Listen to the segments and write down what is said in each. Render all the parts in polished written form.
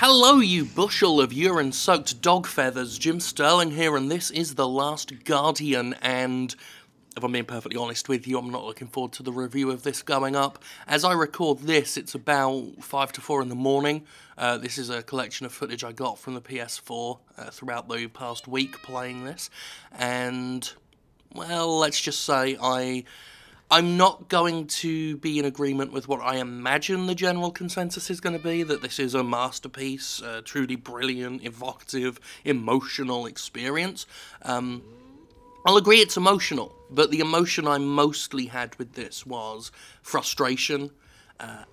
Hello, you bushel of urine-soaked dog feathers. Jim Sterling here, and this is The Last Guardian, and if I'm being perfectly honest with you, I'm not looking forward to the review of this going up. As I record this, it's about 5 to 4 in the morning. This is a collection of footage I got from the PS4 throughout the past week playing this, and, well, let's just say I'm not going to be in agreement with what I imagine the general consensus is going to be, that this is a masterpiece, a truly brilliant, evocative, emotional experience. I'll agree it's emotional, but the emotion I mostly had with this was frustration,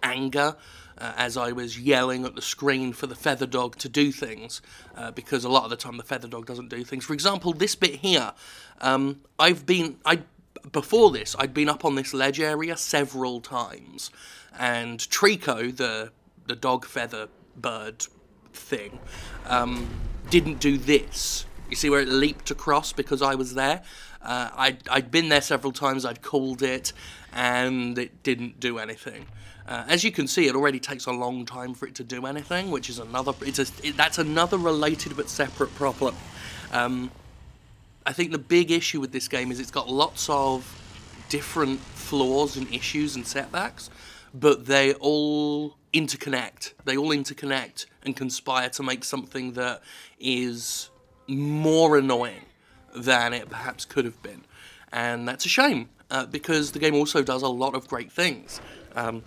anger, as I was yelling at the screen for the feather dog to do things, because a lot of the time the feather dog doesn't do things. For example, this bit here, before this, I'd been up on this ledge area several times, and Trico, the dog feather bird thing, didn't do this. You see where it leaped across because I was there? I'd been there several times, I'd called it, and it didn't do anything. As you can see, it already takes a long time for it to do anything, which is that's another related but separate problem. I think the big issue with this game is it's got lots of different flaws and issues and setbacks, but they all interconnect. They all interconnect and conspire to make something that is more annoying than it perhaps could have been. And that's a shame, because the game also does a lot of great things. I'm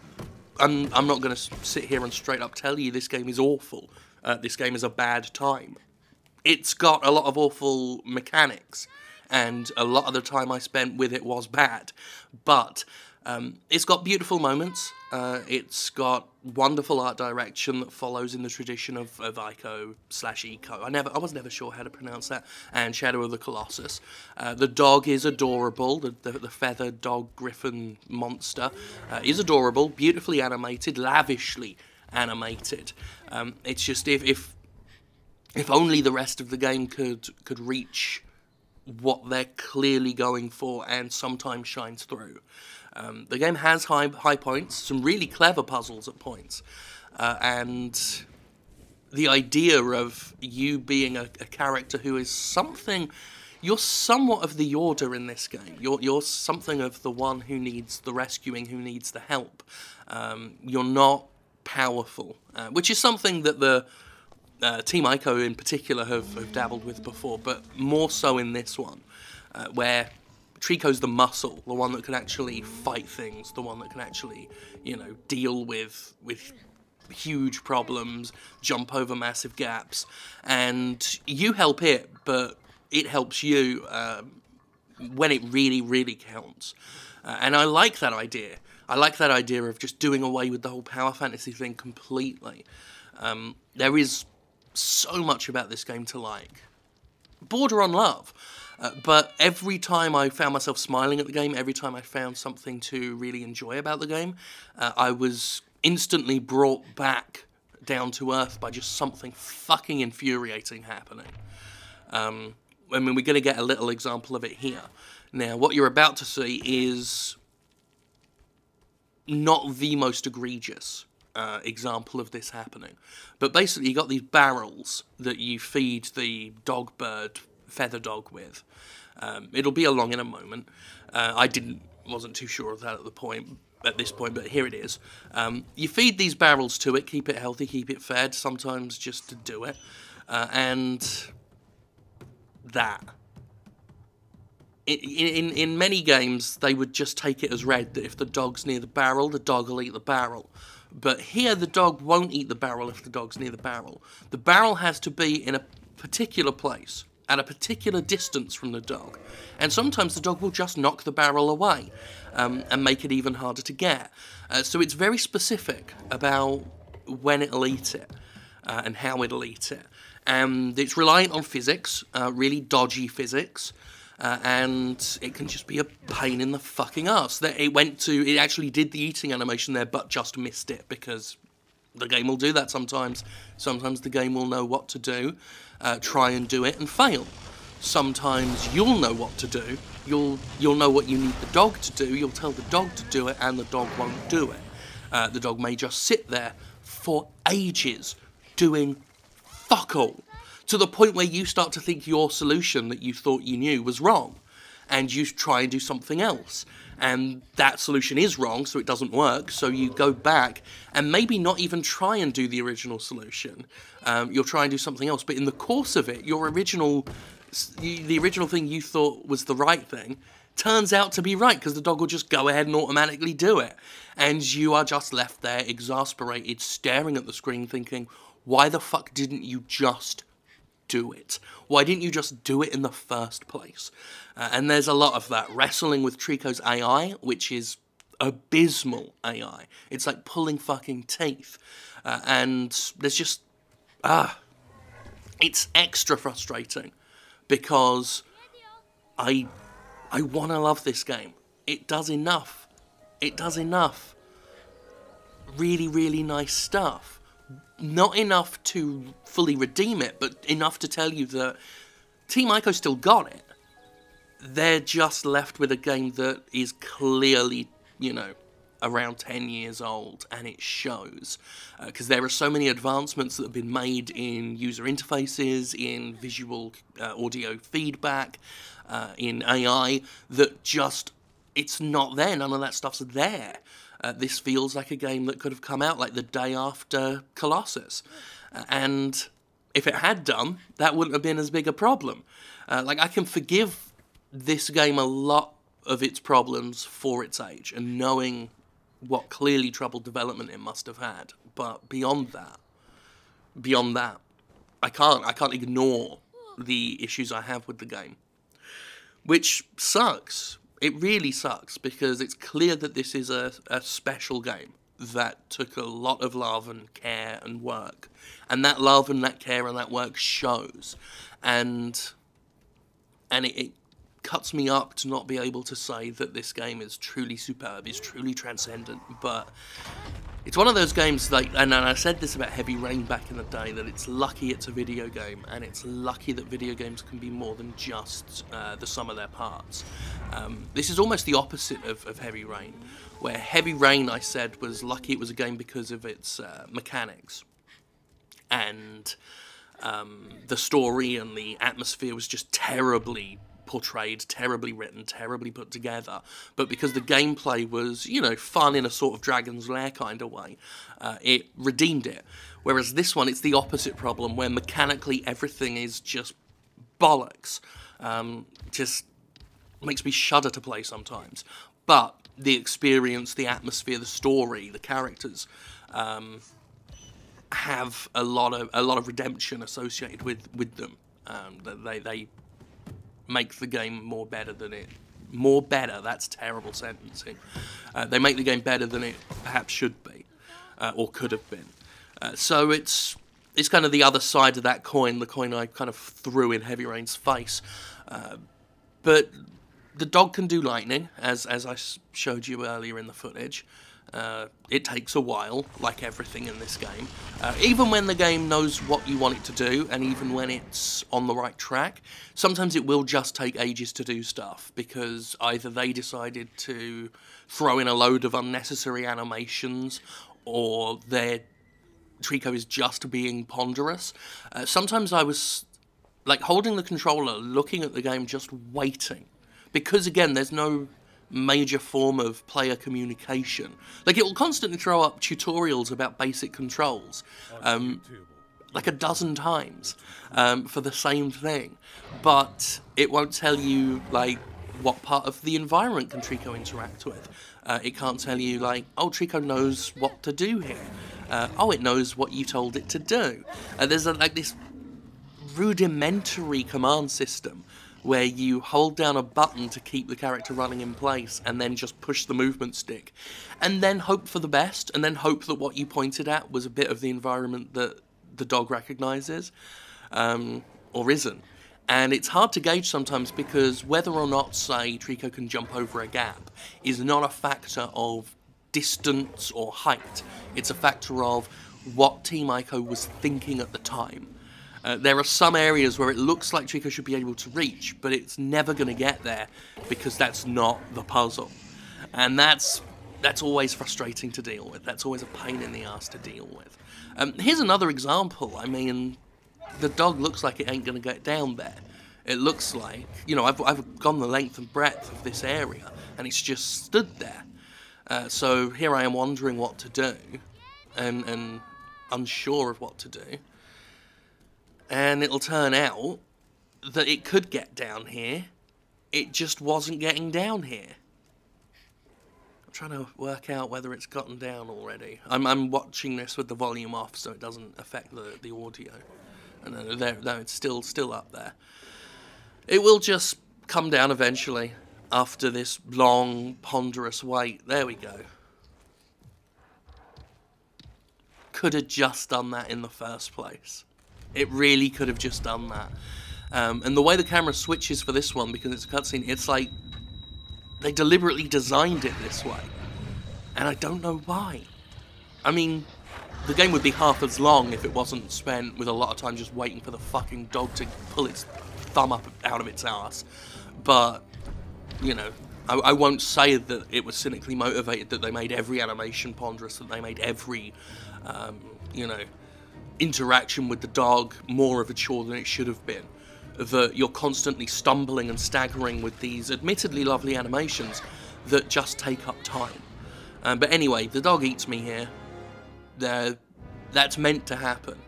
not going to sit here and straight up tell you this game is awful. This game is a bad time. It's got a lot of awful mechanics, and a lot of the time I spent with it was bad. But it's got beautiful moments. It's got wonderful art direction that follows in the tradition of Ico/Eco. I was never sure how to pronounce that. And Shadow of the Colossus. The dog is adorable. The feathered dog griffin monster is adorable, beautifully animated, lavishly animated. It's just if only the rest of the game could reach what they're clearly going for and sometimes shines through. The game has high points, some really clever puzzles at points, and the idea of you being a character who is something, you're somewhat of the Order in this game. You're something of the one who needs the rescuing, who needs the help. You're not powerful, which is something that the Team Ico in particular have dabbled with before, but more so in this one, where Trico's the muscle, the one that can actually fight things, the one that can actually, deal with huge problems, jump over massive gaps, and you help it, but it helps you when it really, really counts. And I like that idea. I like that idea of just doing away with the whole power fantasy thing completely. There is so much about this game to like. Border on love. But every time I found myself smiling at the game, every time I found something to really enjoy about the game, I was instantly brought back down to earth by just something fucking infuriating happening. I mean, we're going to get a little example of it here. Now, what you're about to see is not the most egregious example of this happening. But basically, you got these barrels that you feed the dog bird, feather dog with. It'll be along in a moment. I wasn't too sure of that at this point, but here it is. You feed these barrels to it, keep it healthy, keep it fed, sometimes just to do it. And that. In many games, they would just take it as read that if the dog's near the barrel, the dog will eat the barrel. But here, the dog won't eat the barrel if the dog's near the barrel. The barrel has to be in a particular place, at a particular distance from the dog. And sometimes the dog will just knock the barrel away, and make it even harder to get. So it's very specific about when it'll eat it, and how it'll eat it. And it's reliant on physics, really dodgy physics. And it can just be a pain in the fucking ass. It actually did the eating animation there, but just missed it, because the game will do that sometimes. Sometimes the game will know what to do, try and do it, and fail. Sometimes you'll know what to do, you'll know what you need the dog to do, you'll tell the dog to do it, and the dog won't do it. The dog may just sit there for ages, doing fuck all. To the point where you start to think your solution that you thought you knew was wrong. And you try and do something else. And that solution is wrong, so it doesn't work. So you go back and maybe not even try and do the original solution. You'll try and do something else. But in the course of it, the original thing you thought was the right thing turns out to be right, because the dog will just go ahead and automatically do it. And you are just left there exasperated, staring at the screen thinking, why the fuck didn't you just do it? Why didn't you just do it in the first place? And there's a lot of that. Wrestling with Trico's AI, which is abysmal AI. It's like pulling fucking teeth. And there's just... it's extra frustrating, because I want to love this game. It does enough. It does enough. Really, really nice stuff. Not enough to fully redeem it, but enough to tell you that Team Ico still got it. They're just left with a game that is clearly, you know, around 10 years old, and it shows. Because there are so many advancements that have been made in user interfaces, in visual audio feedback, in AI, that just, it's not there. None of that stuff's there. This feels like a game that could have come out like the day after Colossus. And if it had done, that wouldn't have been as big a problem. Like, I can forgive this game a lot of its problems for its age, and knowing what clearly troubled development it must have had. But beyond that, I can't ignore the issues I have with the game. Which sucks. It really sucks, because it's clear that this is a special game that took a lot of love and care and work. And that love and that care and that work shows. And it cuts me up to not be able to say that this game is truly superb, is truly transcendent, but it's one of those games, like, and I said this about Heavy Rain back in the day, that it's lucky it's a video game, and it's lucky that video games can be more than just the sum of their parts. This is almost the opposite of Heavy Rain, where Heavy Rain, I said, was lucky it was a game because of its mechanics, and the story and the atmosphere was just terribly portrayed, terribly written, terribly put together, but because the gameplay was, you know, fun in a sort of Dragon's Lair kind of way, it redeemed it. Whereas this one, it's the opposite problem, where mechanically everything is just bollocks. Just makes me shudder to play sometimes. But the experience, the atmosphere, the story, the characters have a lot of redemption associated with them. They make the game more better, that's terrible sentencing. They make the game better than it perhaps should be, or could have been. So it's kind of the other side of that coin, the coin I kind of threw in Heavy Rain's face. But the dog can do lightning, as I showed you earlier in the footage. It takes a while, like everything in this game. Even when the game knows what you want it to do, and even when it's on the right track, sometimes it will just take ages to do stuff, because either they decided to throw in a load of unnecessary animations, or Trico is just being ponderous. Sometimes I was like holding the controller, looking at the game, just waiting, because again, there's no major form of player communication. Like, it will constantly throw up tutorials about basic controls, like a dozen times, for the same thing, but it won't tell you, like, what part of the environment can Trico interact with. It can't tell you, like, oh, Trico knows what to do here. Oh, it knows what you told it to do. There's like this rudimentary command system where you hold down a button to keep the character running in place, and then just push the movement stick, and then hope for the best, and then hope that what you pointed at was a bit of the environment that the dog recognises, or isn't. And it's hard to gauge sometimes, because whether or not, say, Trico can jump over a gap is not a factor of distance or height. It's a factor of what Team Ico was thinking at the time. There are some areas where it looks like Trico should be able to reach, but it's never going to get there, because that's not the puzzle. And that's that's always frustrating to deal with. That's always a pain in the ass to deal with. Here's another example. I mean, the dog looks like it ain't going to get down there. It looks like, you know, I've gone the length and breadth of this area, and it's just stood there. So here I am wondering what to do, and unsure of what to do. And it'll turn out that it could get down here. It just wasn't getting down here. I'm trying to work out whether it's gotten down already. I'm watching this with the volume off so it doesn't affect the audio. And no, it's still up there. It will just come down eventually after this long, ponderous wait. There we go. Could have just done that in the first place. It really could have just done that. And the way the camera switches for this one, because it's a cutscene, it's like they deliberately designed it this way. And I don't know why. I mean, the game would be half as long if it wasn't spent with a lot of time just waiting for the fucking dog to pull its thumb up out of its ass. But, you know, I won't say that it was cynically motivated, that they made every animation ponderous, that they made every, you know, interaction with the dog more of a chore than it should have been. That you're constantly stumbling and staggering with these admittedly lovely animations that just take up time. But anyway, the dog eats me here. That's meant to happen,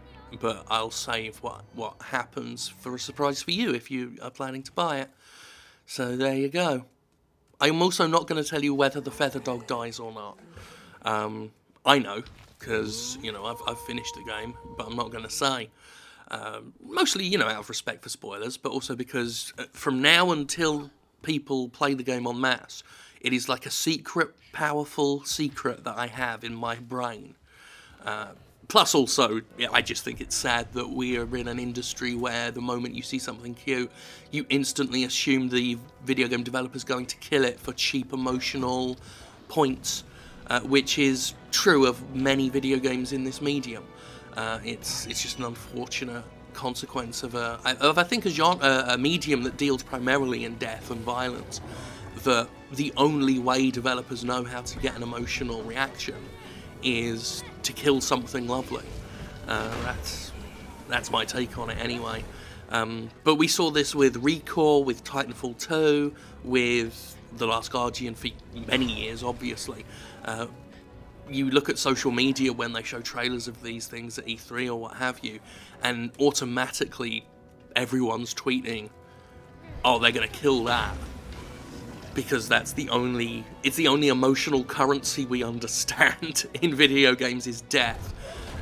but I'll save what happens for a surprise for you if you are planning to buy it. So there you go. I'm also not going to tell you whether the feather dog dies or not. I know, because, you know, I've finished the game, but I'm not going to say. Mostly, you know, out of respect for spoilers, but also because from now until people play the game en masse, it is like a secret, powerful secret that I have in my brain. Plus also, yeah, I just think it's sad that we are in an industry where the moment you see something cute, you instantly assume the video game developer's going to kill it for cheap emotional points, which is true of many video games in this medium. It's just an unfortunate consequence of I think a medium that deals primarily in death and violence. That the only way developers know how to get an emotional reaction is to kill something lovely. That's my take on it anyway. But we saw this with Recore, with Titanfall 2, with The Last Guardian for many years, obviously. You look at social media when they show trailers of these things at E3 or what have you, and automatically everyone's tweeting, oh, they're going to kill that. Because it's the only emotional currency we understand in video games is death.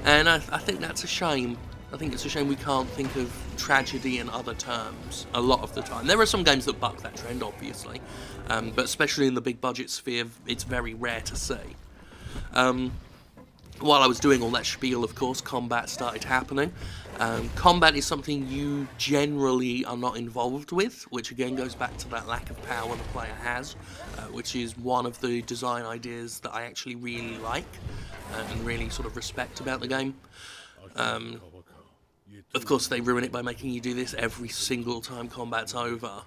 And I think that's a shame. I think it's a shame we can't think of tragedy in other terms a lot of the time. There are some games that buck that trend, obviously, but especially in the big budget sphere, it's very rare to see. While I was doing all that spiel, of course, combat started happening. Combat is something you generally are not involved with, which again goes back to that lack of power the player has, which is one of the design ideas that I actually really like and really sort of respect about the game. Of course, they ruin it by making you do this every single time combat's over.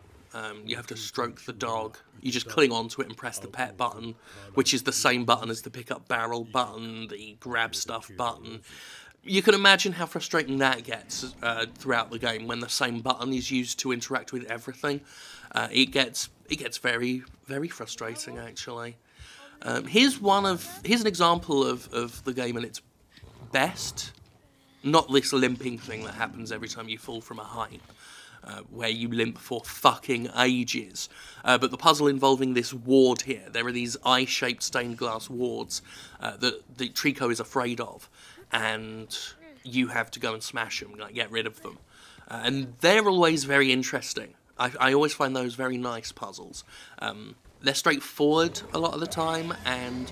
You have to stroke the dog. You just cling onto it and press the pet button, which is the same button as the pick up barrel button, the grab stuff button. You can imagine how frustrating that gets throughout the game when the same button is used to interact with everything. It gets very, very frustrating, actually. Here's an example of the game at its best. Not this limping thing that happens every time you fall from a height. Where you limp for fucking ages. But the puzzle involving this ward here, there are these eye-shaped stained glass wards that the Trico is afraid of, and you have to go and smash them, like get rid of them. And they're always very interesting. I always find those very nice puzzles. They're straightforward a lot of the time, and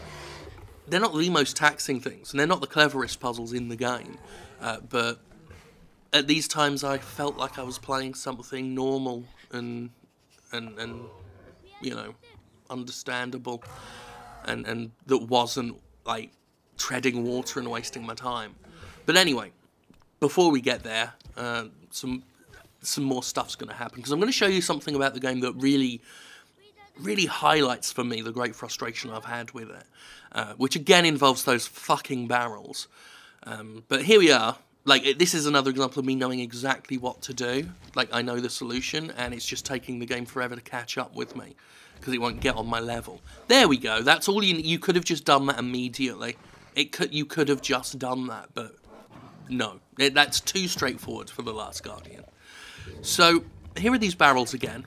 they're not the most taxing things, and they're not the cleverest puzzles in the game, but at these times I felt like I was playing something normal and you know, understandable, and that wasn't like treading water and wasting my time. But anyway, before we get there, some more stuff's going to happen, because I'm going to show you something about the game that really really highlights for me the great frustration I've had with it, which again involves those fucking barrels. But here we are. Like, this is another example of me knowing exactly what to do. Like, I know the solution, and it's just taking the game forever to catch up with me, because it won't get on my level. There we go. That's all you could have just done that immediately. You could have just done that, but no. That's too straightforward for The Last Guardian. So, here are these barrels again.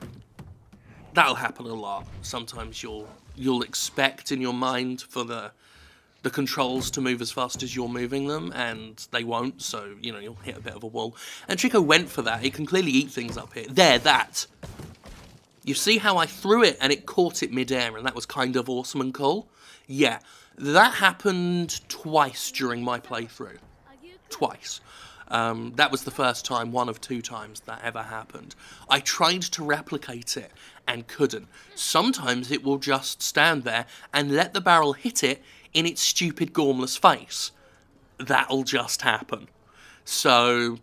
That'll happen a lot. Sometimes you'll expect in your mind for the controls to move as fast as you're moving them, and they won't, so, you know, you'll hit a bit of a wall. And Trico went for that. He can clearly eat things up here. There, that. You see how I threw it and it caught it mid-air, and that was kind of awesome and cool? Yeah, that happened twice during my playthrough. Twice. That was the first time, one of 2 times that ever happened. I tried to replicate it and couldn't. Sometimes it will just stand there and let the barrel hit it in its stupid gormless face. That'll just happen. So,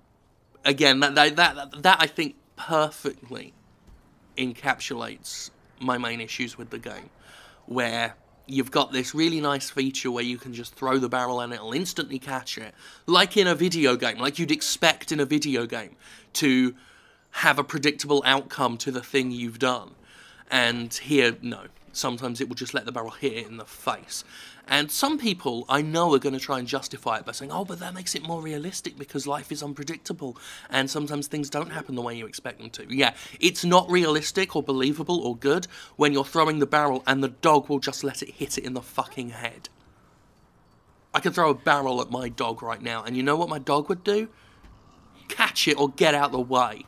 again, that I think perfectly encapsulates my main issues with the game, where you've got this really nice feature where you can just throw the barrel and it'll instantly catch it, like in a video game, like you'd expect in a video game to have a predictable outcome to the thing you've done. And here, no. Sometimes it will just let the barrel hit it in the face. And some people, I know, are going to try and justify it by saying, oh, but that makes it more realistic because life is unpredictable and sometimes things don't happen the way you expect them to. Yeah, it's not realistic or believable or good when you're throwing the barrel and the dog will just let it hit it in the fucking head. I could throw a barrel at my dog right now, and you know what my dog would do? Catch it or get out the way.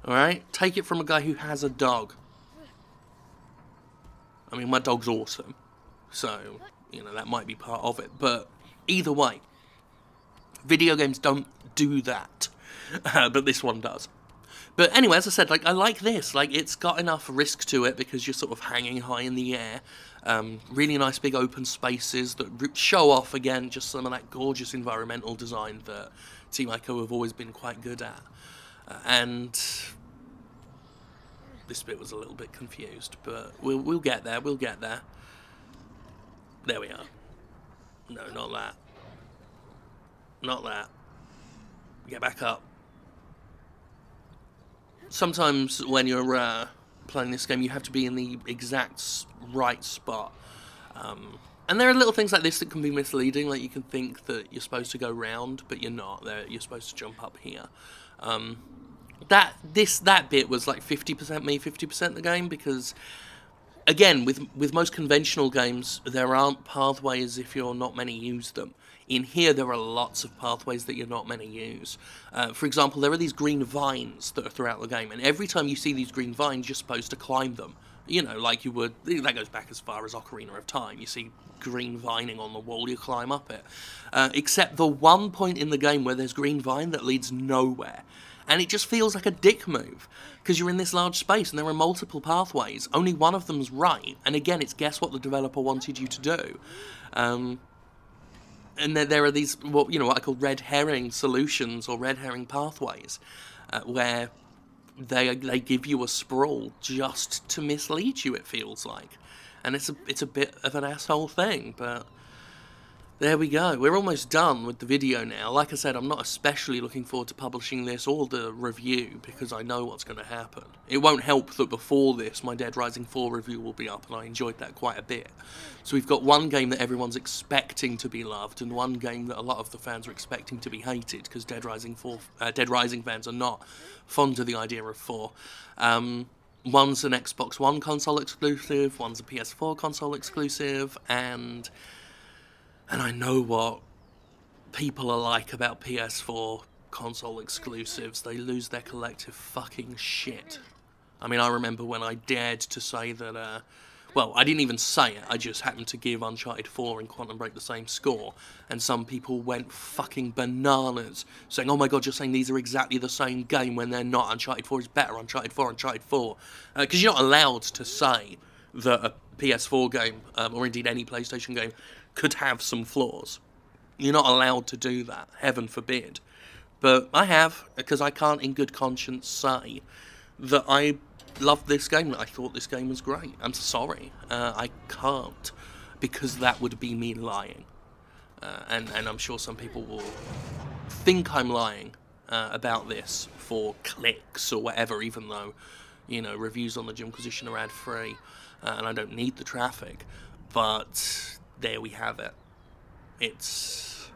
Alright? Take it from a guy who has a dog. I mean, my dog's awesome, so, you know, that might be part of it, but either way, video games don't do that, but this one does. But anyway, as I said, like, I like this, like, it's got enough risk to it because you're sort of hanging high in the air, really nice big open spaces that show off, again, just some of that gorgeous environmental design that Team Ico have always been quite good at, and this bit was a little bit confused, but we'll get there, we'll get there. There we are. No, not that. Not that. Get back up. Sometimes when you're playing this game, you have to be in the exact right spot. And there are little things like this that can be misleading, like you can think that you're supposed to go round, but you're not. You're supposed to jump up here. That bit was like 50% me, 50% the game, because again, with most conventional games, there aren't pathways if you're not meant to use them. In here, there are lots of pathways that you're not meant to use. For example, there are these green vines that are throughout the game, and every time you see these green vines, you're supposed to climb them. You know, like you would, that goes back as far as Ocarina of Time. You see green vining on the wall, you climb up it. Except the one point in the game where there's green vine that leads nowhere. And it just feels like a dick move, because you're in this large space and there are multiple pathways. Only one of them's right, and again, it's guess what the developer wanted you to do. And there are these, what I call red herring solutions or red herring pathways, where they give you a sprawl just to mislead you, it feels like. And it's a bit of an asshole thing, but there we go. We're almost done with the video now. Like I said, I'm not especially looking forward to publishing this or the review, because I know what's going to happen. It won't help that before this, my Dead Rising 4 review will be up, and I enjoyed that quite a bit. So we've got one game that everyone's expecting to be loved, and one game that a lot of the fans are expecting to be hated, because Dead Rising fans are not fond of the idea of 4. One's an Xbox One console exclusive, one's a PS4 console exclusive, and I know what people are like about PS4 console exclusives. They lose their collective fucking shit. I mean, I remember when I dared to say that, well, I didn't even say it, I just happened to give Uncharted 4 and Quantum Break the same score, and some people went fucking bananas, saying, oh my god, you're saying these are exactly the same game when they're not. Uncharted 4 is better, Uncharted 4, Uncharted 4. Because you're not allowed to say that a PS4 game, or indeed any PlayStation game, could have some flaws. You're not allowed to do that, heaven forbid. But I have, because I can't in good conscience say that I loved this game, that I thought this game was great. I'm sorry, I can't, because that would be me lying. And I'm sure some people will think I'm lying about this for clicks or whatever, even though, you know, reviews on the Jimquisition are ad-free, and I don't need the traffic. But there we have it. It's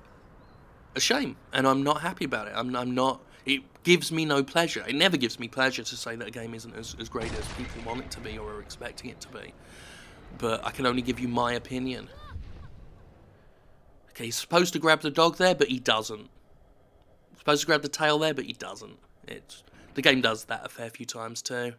a shame, and I'm not happy about it. I'm not... It gives me no pleasure. It never gives me pleasure to say that a game isn't as great as people want it to be or are expecting it to be. But I can only give you my opinion. Okay, he's supposed to grab the dog there, but he doesn't. He's supposed to grab the tail there, but he doesn't. The game does that a fair few times too.